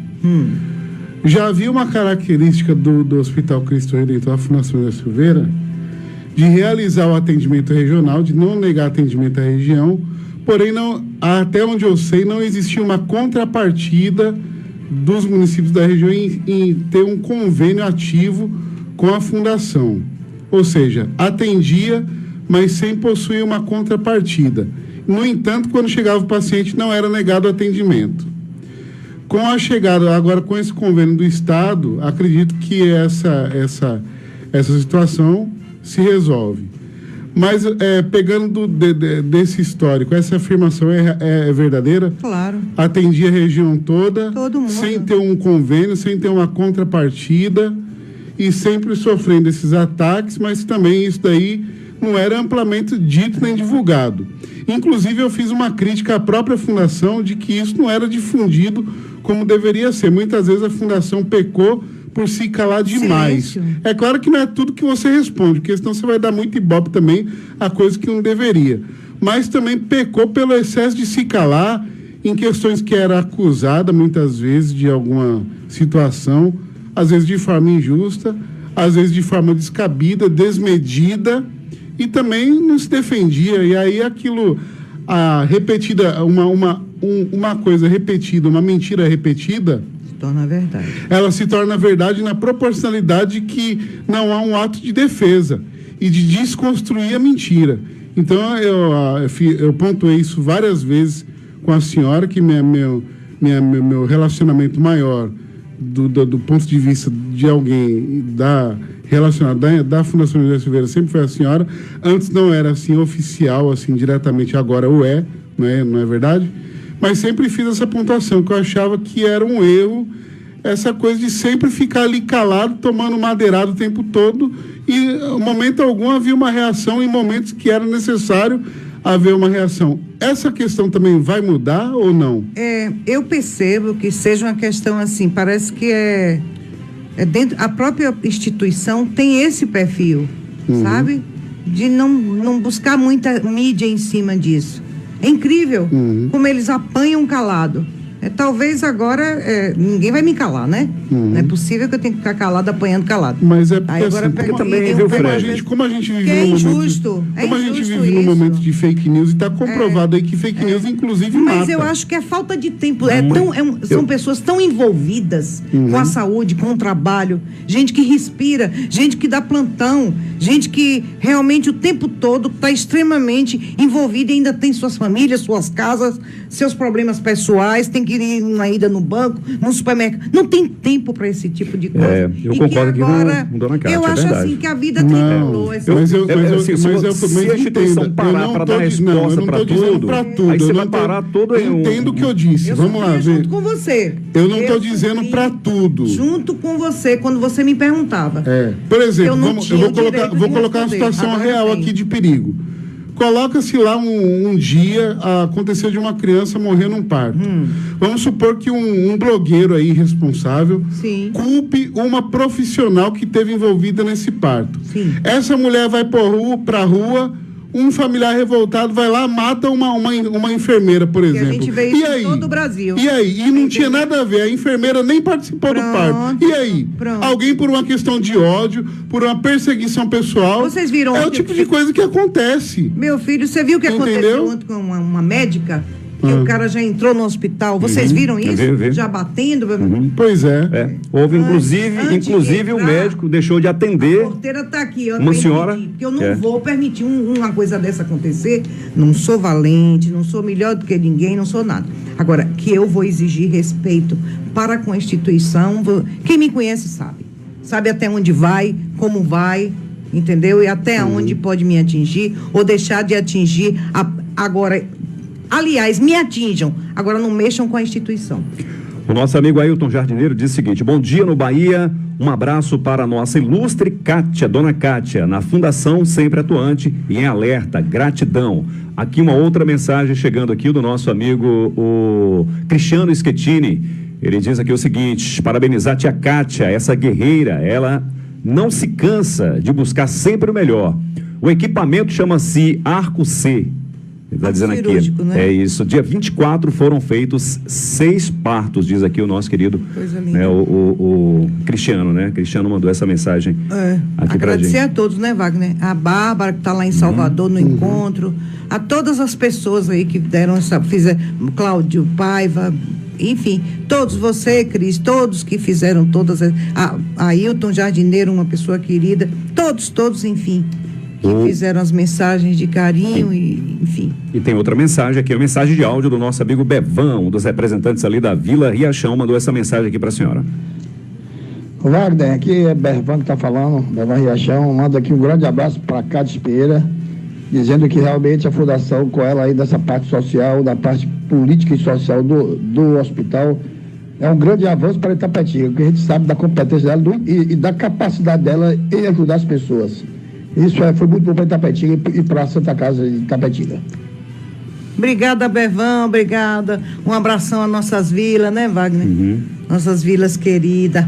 Já havia uma característica do Hospital Cristo Redentor, a Fundação da Silveira, de realizar o atendimento regional, de não negar atendimento à região, porém, até onde eu sei, não existia uma contrapartida dos municípios da região em ter um convênio ativo com a Fundação. Ou seja, atendia, mas sem possuir uma contrapartida. No entanto, quando chegava o paciente, não era negado atendimento. Com a chegada, agora com esse convênio do Estado, acredito que essa situação se resolve. Mas, pegando desse histórico, essa afirmação é verdadeira? Claro. Atendia a região toda, todo mundo, sem ter um convênio, sem ter uma contrapartida e sempre sofrendo esses ataques, mas também isso daí não era amplamente dito nem divulgado. Inclusive, eu fiz uma crítica à própria Fundação de que isso não era difundido como deveria ser. Muitas vezes a Fundação pecou por se calar demais. Silêncio. É claro que não é tudo que você responde, porque senão você vai dar muito ibope também a coisa que não deveria. Mas também pecou pelo excesso de se calar em questões que era acusada muitas vezes de alguma situação, às vezes de forma injusta, às vezes de forma descabida, desmedida, e também não se defendia. E aí aquilo, uma coisa repetida, uma mentira repetida, torna verdade. Ela se torna verdade na proporcionalidade que não há um ato de defesa e de desconstruir a mentira. Então, eu pontuei isso várias vezes com a senhora, que meu relacionamento maior, do ponto de vista de alguém relacionado da Fundação José Silveira, sempre foi a senhora. Antes não era assim oficial, assim diretamente, agora o não é verdade? Mas sempre fiz essa pontuação, que eu achava que era um erro, essa coisa de sempre ficar ali calado, tomando madeirado o tempo todo, e em momento algum havia uma reação, em momentos que era necessário haver uma reação. Essa questão também vai mudar ou não? Eu percebo que seja uma questão assim, parece que dentro, a própria instituição tem esse perfil, sabe? De não buscar muita mídia em cima disso. É incrível como eles apanham calado. Talvez agora ninguém vai me calar, né? Não é possível que eu tenha que ficar calado, apanhando calado. Mas é porque, aí agora assim, como a gente vive num momento de fake news, e está comprovado aí que fake news inclusive mata. Mas eu acho que é falta de tempo. São pessoas tão envolvidas com a saúde, com o trabalho, gente que respira, gente que dá plantão, gente que realmente o tempo todo está extremamente envolvida e ainda tem suas famílias, suas casas, seus problemas pessoais, tem que ir uma ida no banco, no supermercado. Não tem tempo para esse tipo de coisa. Eu concordo aqui com Dona Cátia. Eu acho assim que a vida tricolou. Se a instituição parar para dar resposta para tudo, aí você vai parar todo eu entendo o que eu disse. Vamos lá ver. Junto com você. Eu não estou dizendo para tudo. Junto com você, quando você me perguntava. Por exemplo, eu vou colocar uma situação real aqui de perigo. Coloca-se lá um dia, aconteceu de uma criança morrer num parto. Vamos supor que um blogueiro aí responsável culpe uma profissional que esteve envolvida nesse parto. Essa mulher vai para a rua, um familiar revoltado vai lá, mata uma enfermeira, por exemplo. A gente vê isso em todo o Brasil. E aí? E não tinha nada a ver, a enfermeira nem participou do parto. E aí? Alguém por uma questão de ódio, por uma perseguição pessoal. Vocês viram? É o tipo de coisa que acontece. Meu filho, você viu o que aconteceu ontem com uma médica? Que o cara já entrou no hospital. Vocês viram isso? Vi. Já batendo? Pois é. Houve, inclusive o médico deixou de atender. A porteira está aqui. Uma senhora. Porque eu não vou permitir uma coisa dessa acontecer. Não sou valente, não sou melhor do que ninguém, não sou nada. Agora, que eu vou exigir respeito para com a instituição, quem me conhece sabe. Sabe até onde vai, como vai, entendeu? E até onde pode me atingir ou deixar de atingir. Agora... Aliás, me atinjam, agora não mexam com a instituição. O nosso amigo Ailton Jardineiro diz o seguinte: bom dia no Bahia, um abraço para a nossa ilustre Cátia, Dona Cátia, na Fundação sempre atuante e em alerta, gratidão. Aqui uma outra mensagem chegando aqui do nosso amigo, o Cristiano Schettini. Ele diz aqui o seguinte: parabenizar a tia Cátia, essa guerreira, ela não se cansa de buscar sempre o melhor. O equipamento chama-se Arco C. Ele está dizendo aqui, né? É isso, dia 24 foram feitos 6 partos, diz aqui o nosso querido, né, o Cristiano, né? Cristiano mandou essa mensagem aqui pra gente. Agradecer a todos, né, Wagner? A Bárbara, que está lá em Salvador no encontro, a todas as pessoas aí que deram fizeram, Cláudio Paiva, enfim, todos, você, Cris, todos que fizeram todas, a Ailton Jardineiro, uma pessoa querida, todos, enfim, que fizeram as mensagens de carinho e, enfim. E tem outra mensagem aqui, a mensagem de áudio do nosso amigo Bevão, um dos representantes ali da Vila Riachão, mandou essa mensagem aqui para a senhora. Wagner, aqui é Bevão que está falando, Bevão Riachão, manda aqui um grande abraço para Cátia Pereira, dizendo que realmente a fundação, com ela aí dessa parte social, da parte política e social do hospital, é um grande avanço para Itapetinga, porque a gente sabe da competência dela e da capacidade dela em ajudar as pessoas. Isso foi muito bom para Itapetinga e para a Santa Casa de Itapetinga. Obrigada, Bevão, obrigada. Um abração às nossas vilas, né, Wagner? Nossas vilas queridas.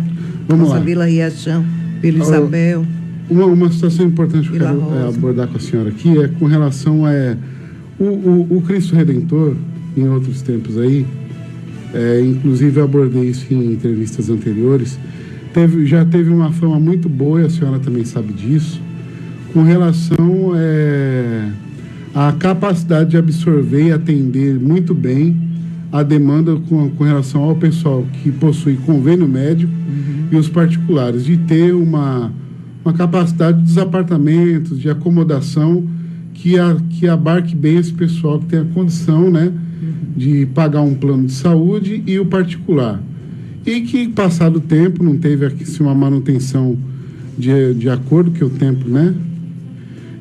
Nossa Vila Riachão, Vila Isabel. Uma situação importante que eu quero abordar com a senhora aqui é com relação o Cristo Redentor, em outros tempos aí, inclusive eu abordei isso em entrevistas anteriores, já teve uma fama muito boa, e a senhora também sabe disso, com relação à capacidade de absorver e atender muito bem a demanda com relação ao pessoal que possui convênio médico e os particulares, de ter uma capacidade dos apartamentos, de acomodação, que abarque bem esse pessoal que tem a condição, né, de pagar um plano de saúde e o particular. E que, passado o tempo, não teve aqui uma manutenção de acordo com o tempo, né?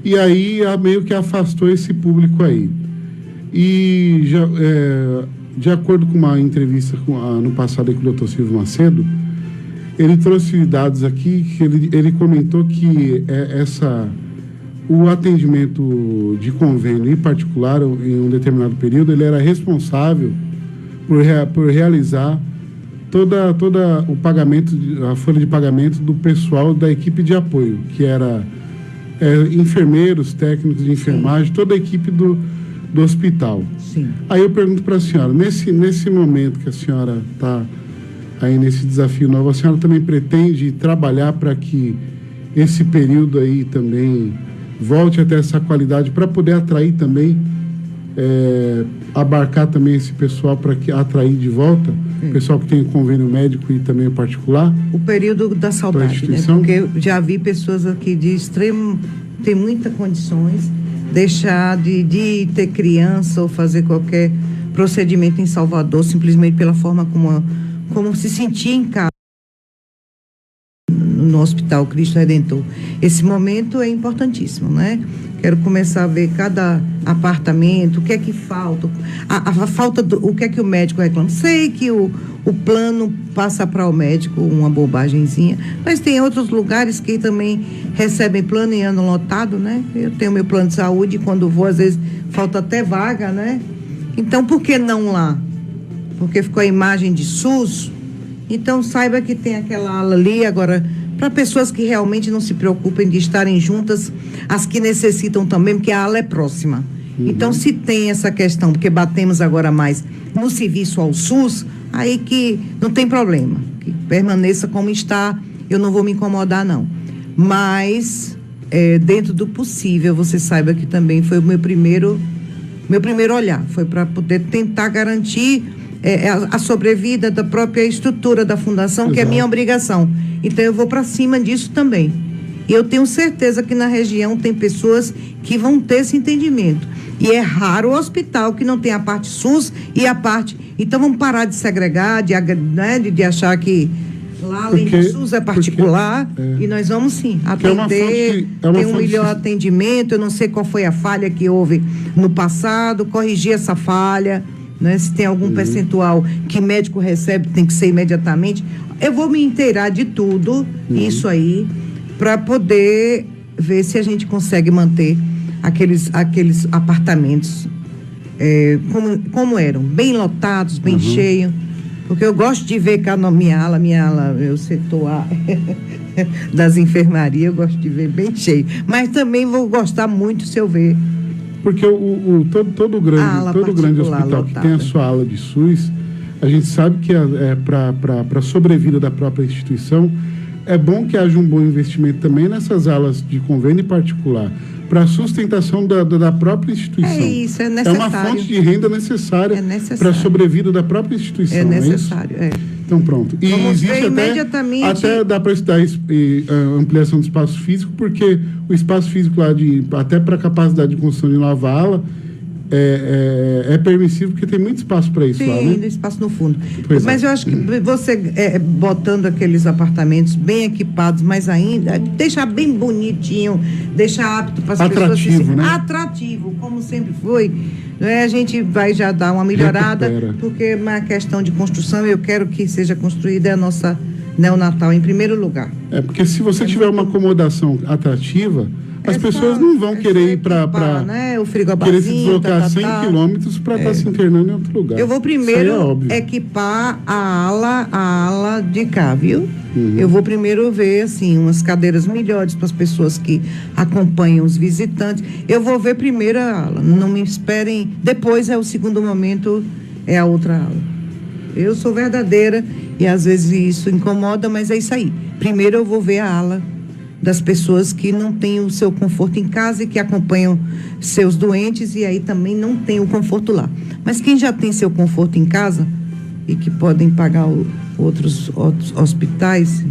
E aí meio que afastou esse público aí. E já, de acordo com uma entrevista no passado com o Dr. Silvio Macedo, ele trouxe dados aqui que ele comentou que o atendimento de convênio em particular, em um determinado período, ele era responsável por realizar toda o pagamento, a folha de pagamento do pessoal da equipe de apoio, que era enfermeiros, técnicos de enfermagem, toda a equipe do hospital. Sim. Aí eu pergunto para a senhora, nesse momento que a senhora está aí nesse desafio novo, a senhora também pretende trabalhar para que esse período aí também volte até essa qualidade, para poder atrair também, abarcar também esse pessoal, para atrair de volta o pessoal que tem convênio médico e também o particular? O período da saudade, né? Porque eu já vi pessoas aqui de extremo, tem muitas condições, deixar de ter criança ou fazer qualquer procedimento em Salvador, simplesmente pela forma como se sentia em casa no Hospital Cristo Redentor. Esse momento é importantíssimo, né? Quero começar a ver cada apartamento, o que é que falta, a falta o que é que o médico reclama. Sei que o plano passa para o médico uma bobagemzinha, mas tem outros lugares que também recebem plano e andam lotado, né? Eu tenho meu plano de saúde e quando vou, às vezes, falta até vaga, né? Então, por que não lá? Porque ficou a imagem de SUS. Então, saiba que tem aquela ala ali. Agora, para pessoas que realmente não se preocupem de estarem juntas, as que necessitam também, porque a ala é próxima. Então, se tem essa questão, porque batemos agora mais no serviço ao SUS, aí que não tem problema, que permaneça como está, eu não vou me incomodar, não. Mas, dentro do possível, você saiba que também foi o meu primeiro olhar, foi para poder tentar garantir a sobrevida da própria estrutura da fundação, que é minha obrigação. Então, eu vou para cima disso também. E eu tenho certeza que na região tem pessoas que vão ter esse entendimento. E é raro o hospital que não tem a parte SUS e a parte... Então, vamos parar de segregar, de achar que lá, além do SUS, é particular. E nós vamos, sim, atender, ter um melhor atendimento. Eu não sei qual foi a falha que houve no passado, corrigir essa falha... Né? Se tem algum percentual que médico recebe, tem que ser imediatamente. Eu vou me inteirar de tudo isso aí, para poder ver se a gente consegue manter aqueles apartamentos como eram, bem lotados, bem cheios. Porque eu gosto de ver cá na minha ala, eu setor das enfermarias, eu gosto de ver bem cheio. Mas também vou gostar muito se eu ver. Porque todo grande hospital lotada, que tem a sua ala de SUS, a gente sabe que para a sobrevida da própria instituição, é bom que haja um bom investimento também nessas alas de convênio particular, para a sustentação da própria instituição. É isso, é necessário. É uma fonte de renda necessária para a sobrevida da própria instituição. É necessário, Então, pronto. E vamos existe até dá para estudar ampliação do espaço físico, porque o espaço físico lá, até para a capacidade de construção de nova ala, é permissível, porque tem muito espaço para isso lá, né? Tem ainda espaço no fundo. Mas eu acho que você botando aqueles apartamentos bem equipados, mas ainda, deixar bem bonitinho, deixar apto para as pessoas... Atrativo, né? Atrativo, como sempre foi. A gente vai já dar uma melhorada, porque é uma questão de construção, eu quero que seja construída a nossa neonatal em primeiro lugar. Porque se você tiver uma acomodação atrativa, as pessoas não vão querer ir para querer se deslocar 100 quilômetros para estar se internando em outro lugar. Eu vou primeiro equipar a ala de cá, viu? Eu vou primeiro ver, assim, umas cadeiras melhores para as pessoas que acompanham os visitantes. Eu vou ver primeiro a ala, não me esperem. Depois o segundo momento, é a outra ala. Eu sou verdadeira e às vezes isso incomoda, mas é isso aí. Primeiro eu vou ver a ala das pessoas que não têm o seu conforto em casa e que acompanham seus doentes e aí também não tem o conforto lá. Mas quem já tem seu conforto em casa e que podem pagar outros hospitais,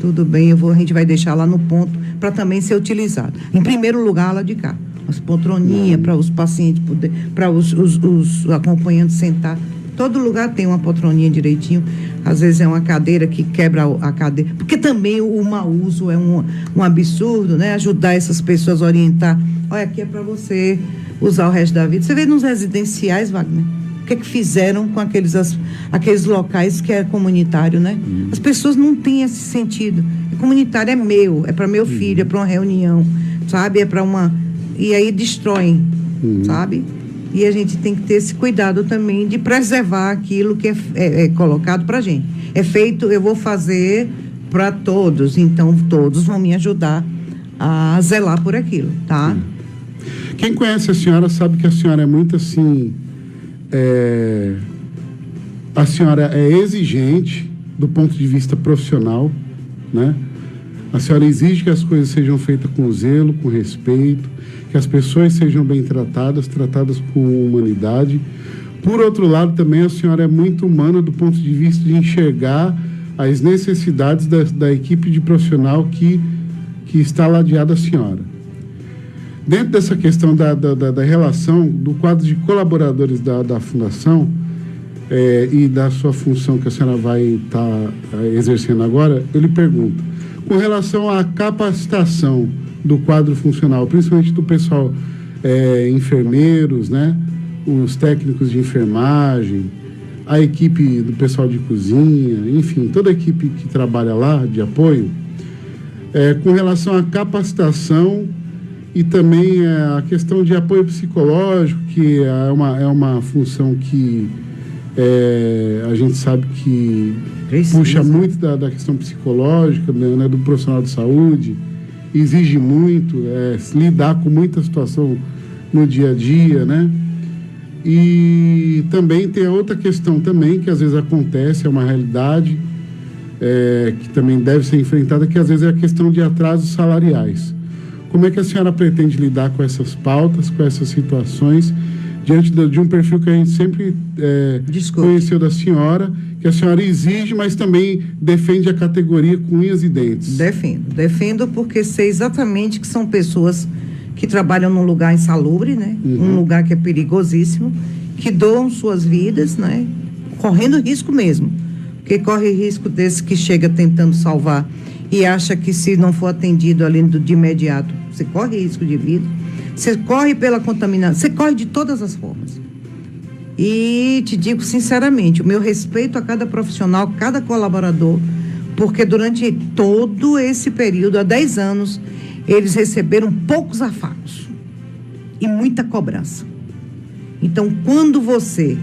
tudo bem, a gente vai deixar lá no ponto para também ser utilizado. Em primeiro lugar, lá de cá. As poltroninhas para os pacientes, para os acompanhantes sentar. Todo lugar tem uma poltroninha direitinho. Às vezes é uma cadeira que quebra a cadeira. Porque também o mau uso é um absurdo, né? Ajudar essas pessoas a orientar. Olha, aqui é para você usar o resto da vida. Você vê nos residenciais, Wagner, o que é que fizeram com aqueles locais que é comunitário, né? As pessoas não têm esse sentido. Comunitário é meu, é para meu filho, é para uma reunião, sabe? É para uma... E aí destroem, sabe? E a gente tem que ter esse cuidado também de preservar aquilo que é colocado para a gente. É feito, eu vou fazer para todos, então todos vão me ajudar a zelar por aquilo, tá? Quem conhece a senhora sabe que a senhora é muito assim... A senhora é exigente do ponto de vista profissional, né? A senhora exige que as coisas sejam feitas com zelo, com respeito, que as pessoas sejam bem tratadas com humanidade. Por outro lado, também a senhora é muito humana do ponto de vista de enxergar as necessidades da equipe de profissional que está ladeada à senhora. Dentro dessa questão da relação, do quadro de colaboradores da Fundação e da sua função que a senhora vai estar exercendo agora, eu lhe pergunto, com relação à capacitação do quadro funcional, principalmente do pessoal enfermeiros, né? Os técnicos de enfermagem, a equipe do pessoal de cozinha, enfim, toda a equipe que trabalha lá de apoio, com relação à capacitação e também a questão de apoio psicológico, que é uma função que a gente sabe que puxa muito da questão psicológica, né, do profissional de saúde, exige muito, lidar com muita situação no dia a dia, né? E também tem a outra questão também, que às vezes acontece, é uma realidade que também deve ser enfrentada, que às vezes é a questão de atrasos salariais. Como é que a senhora pretende lidar com essas pautas, com essas situações, diante de um perfil que a gente sempre conheceu da senhora, que a senhora exige, mas também defende a categoria com unhas e dentes? Defendo porque sei exatamente que são pessoas que trabalham num lugar insalubre, né? Um lugar que é perigosíssimo, que doam suas vidas, né? Correndo risco mesmo, porque corre risco desse que chega tentando salvar e acha que se não for atendido ali de imediato, você corre risco de vida. Você corre pela contaminação, você corre de todas as formas. E te digo sinceramente, o meu respeito a cada profissional, cada colaborador, porque durante todo esse período, há 10 anos, eles receberam poucos afagos e muita cobrança. Então, quando você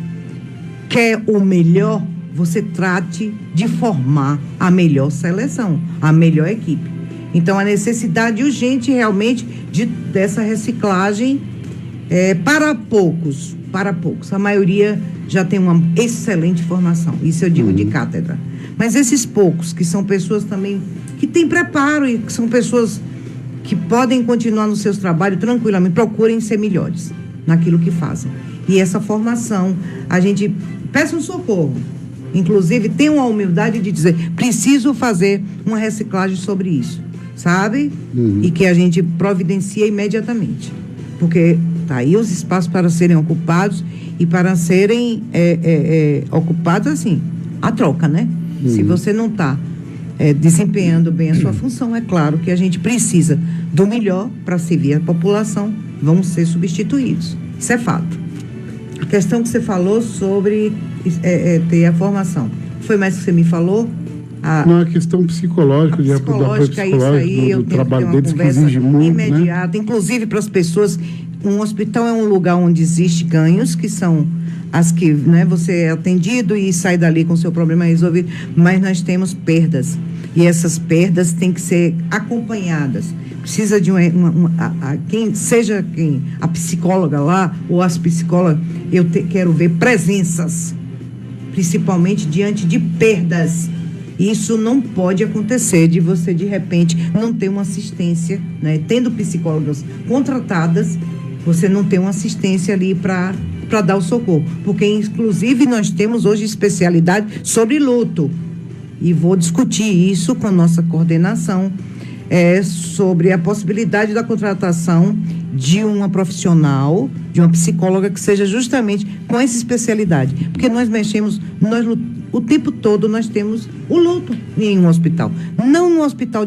quer o melhor, você trate de formar a melhor seleção, a melhor equipe. Então, a necessidade urgente realmente dessa reciclagem para poucos. A maioria já tem uma excelente formação, isso eu digo de cátedra. Mas esses poucos, que são pessoas também que têm preparo e que são pessoas que podem continuar nos seus trabalhos tranquilamente, procurem ser melhores naquilo que fazem. E essa formação, a gente peça um socorro. Inclusive, tem uma humildade de dizer, preciso fazer uma reciclagem sobre isso, sabe? E que a gente providencia imediatamente. Porque tá aí os espaços para serem ocupados e para serem ocupados, assim, a troca, né? Se você não está desempenhando bem a sua função, é claro que a gente precisa do melhor para servir a população, vão ser substituídos. Isso é fato. A questão que você falou sobre ter a formação. Foi mais que você me falou? Não, a questão psicológica, do apoio psicológico, do trabalho deles, que exige muito, imediata, né? Inclusive para as pessoas, um hospital é um lugar onde existe ganhos, que são as que, né, você é atendido e sai dali com o seu problema resolvido, mas nós temos perdas, e essas perdas têm que ser acompanhadas. Precisa de a psicóloga lá, ou as psicólogas, quero ver presenças, principalmente diante de perdas, Isso não pode acontecer de você, de repente, não ter uma assistência, né? Tendo psicólogas contratadas, você não tem uma assistência ali para dar o socorro. Porque, inclusive, nós temos hoje especialidade sobre luto. E vou discutir isso com a nossa coordenação, sobre a possibilidade da contratação de uma profissional, de uma psicóloga que seja justamente com essa especialidade. Porque nós mexemos, o tempo todo nós temos o luto em um hospital. Não no hospital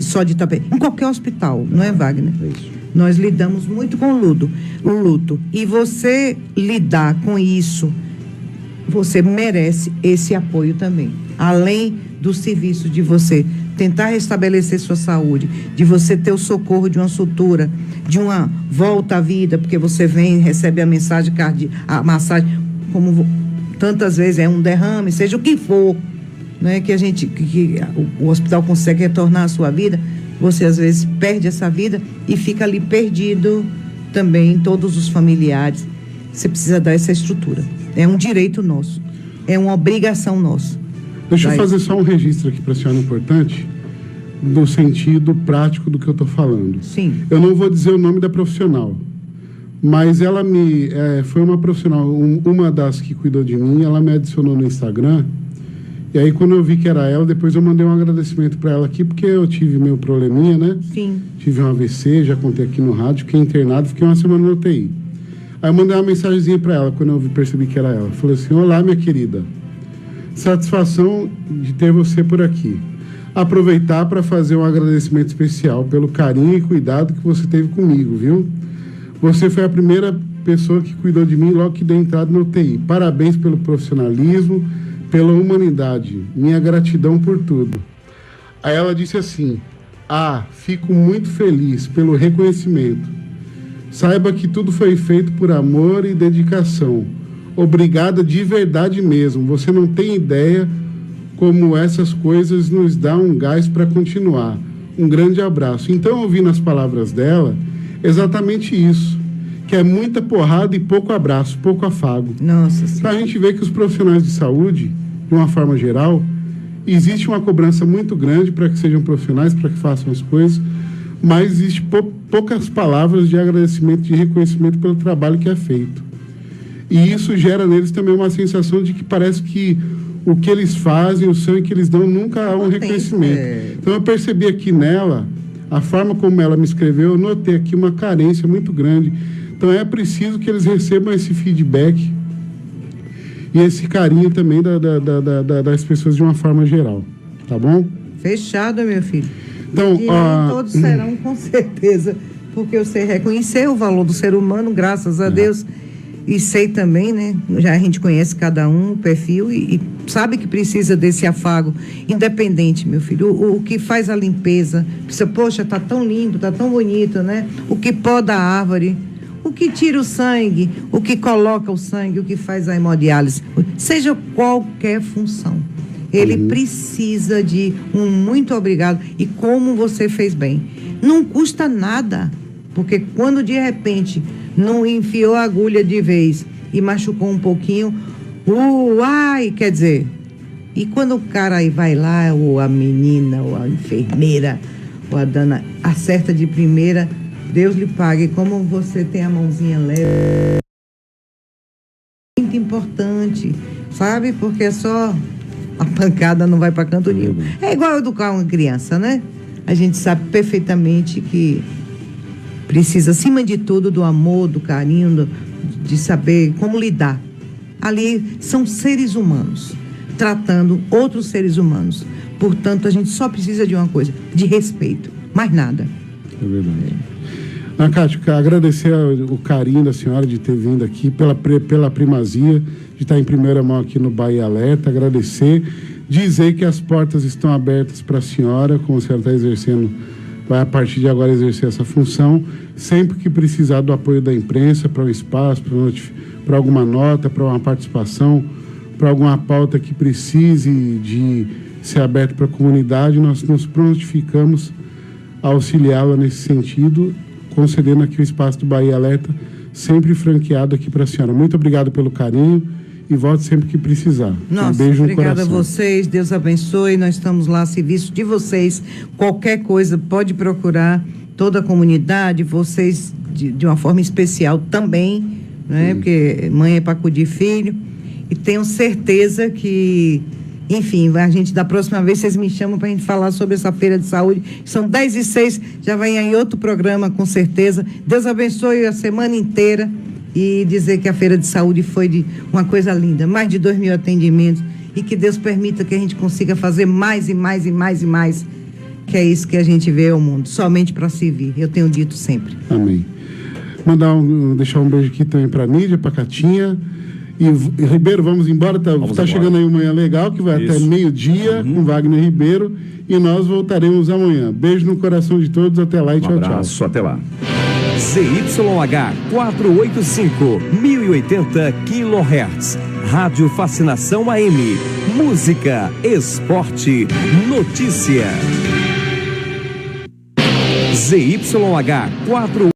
só de Itapé, em qualquer hospital, não é, Wagner? Isso. Nós lidamos muito com o luto. E você lidar com isso, você merece esse apoio também. Além do serviço de você tentar restabelecer sua saúde, de você ter o socorro de uma sutura, de uma volta à vida, porque você vem, recebe a mensagem a massagem, como tantas vezes é um derrame, seja o que for, né, que o hospital consegue retornar à sua vida, você às vezes perde essa vida e fica ali perdido também, todos os familiares. Você precisa dar essa estrutura. É um direito nosso, é uma obrigação nossa. Deixa eu fazer só um registro aqui para a senhora importante, no sentido prático do que eu estou falando. Sim. Eu não vou dizer o nome da profissional, mas ela foi uma profissional, uma das que cuidou de mim, ela me adicionou no Instagram, e aí quando eu vi que era ela, depois eu mandei um agradecimento para ela aqui, porque eu tive meu probleminha, né? Sim. Tive um AVC, já contei aqui no rádio, fiquei internado, fiquei uma semana no UTI. Aí eu mandei uma mensagenzinha para ela, quando eu percebi que era ela. Falei assim: olá, minha querida. Satisfação de ter você por aqui. Aproveitar para fazer um agradecimento especial pelo carinho e cuidado que você teve comigo, viu? Você foi a primeira pessoa que cuidou de mim logo que dei entrada no UTI. Parabéns pelo profissionalismo, pela humanidade. Minha gratidão por tudo. Aí ela disse assim: fico muito feliz pelo reconhecimento. Saiba que tudo foi feito por amor e dedicação. Obrigada de verdade mesmo. Você não tem ideia como essas coisas nos dão um gás para continuar. Um grande abraço. Então, ouvi nas palavras dela exatamente isso, que é muita porrada e pouco abraço, pouco afago. Nossa Senhora. Então, a gente vê que os profissionais de saúde, de uma forma geral, existe uma cobrança muito grande para que sejam profissionais, para que façam as coisas, mas existe poucas palavras de agradecimento, de reconhecimento pelo trabalho que é feito. E isso gera neles também uma sensação de que parece que o que eles fazem, o sangue que eles dão, nunca há um reconhecimento. Então eu percebi aqui nela, a forma como ela me escreveu, eu notei aqui uma carência muito grande. Então é preciso que eles recebam esse feedback e esse carinho também das pessoas de uma forma geral. Tá bom? Fechado, meu filho. Então, todos serão, com certeza, porque eu sei reconhecer o valor do ser humano, graças a Deus. E sei também, né? Já a gente conhece cada um, o perfil, e sabe que precisa desse afago. Independente, meu filho. O que faz a limpeza, precisa, poxa, tá tão lindo, tá tão bonito, né? O que poda a árvore, o que tira o sangue, o que coloca o sangue, o que faz a hemodiálise, seja qualquer função. Ele precisa de um muito obrigado. E como você fez bem. Não custa nada, porque quando de repente não enfiou a agulha de vez e machucou um pouquinho, quer dizer, e quando o cara aí vai lá, ou a menina, ou a enfermeira, ou a dona, acerta de primeira, Deus lhe pague. Como você tem a mãozinha leve, muito importante, sabe? Porque é só a pancada, não vai para canto nenhum. É igual educar uma criança, né? A gente sabe perfeitamente que precisa, acima de tudo, do amor, do carinho, de saber como lidar. Ali são seres humanos, tratando outros seres humanos. Portanto, a gente só precisa de uma coisa, de respeito, mais nada. É verdade. Cátia, agradecer o carinho da senhora de ter vindo aqui, pela primazia, de estar em primeira mão aqui no Bahia Alerta, agradecer, dizer que as portas estão abertas para a senhora, como a senhora está exercendo, vai a partir de agora exercer essa função, sempre que precisar do apoio da imprensa, para um espaço, para alguma nota, para uma participação, para alguma pauta que precise de ser aberta para a comunidade, nós nos prontificamos a auxiliá-la nesse sentido, concedendo aqui o espaço do Bahia Alerta, sempre franqueado aqui para a senhora. Muito obrigado pelo carinho e volte sempre que precisar. Nossa, um beijo obrigada a no coração. vocês, Deus abençoe, nós estamos lá a serviço de vocês, qualquer coisa pode procurar, toda a comunidade, vocês de uma forma especial também, né? Porque mãe é para acudir filho, e tenho certeza que, enfim, a gente, da próxima vez, vocês me chamam para a gente falar sobre essa feira de saúde. São 10h06, já vai em outro programa, com certeza. Deus abençoe a semana inteira e dizer que a feira de saúde foi de uma coisa linda, mais de 2.000 atendimentos, e que Deus permita que a gente consiga fazer mais e mais e mais e mais, que é isso que a gente vê ao mundo, somente para servir. Eu tenho dito sempre. Amém. Deixar um beijo aqui também para a Nídia, para a Catinha. E Ribeiro, vamos embora, tá chegando aí uma manhã legal, que vai até meio-dia, com Wagner Ribeiro, e nós voltaremos amanhã. Beijo no coração de todos, até lá e tchau, abraço, até lá. ZYH 485, 1080 kHz. Rádio Fascinação AM. Música, esporte, notícia. ZYH 4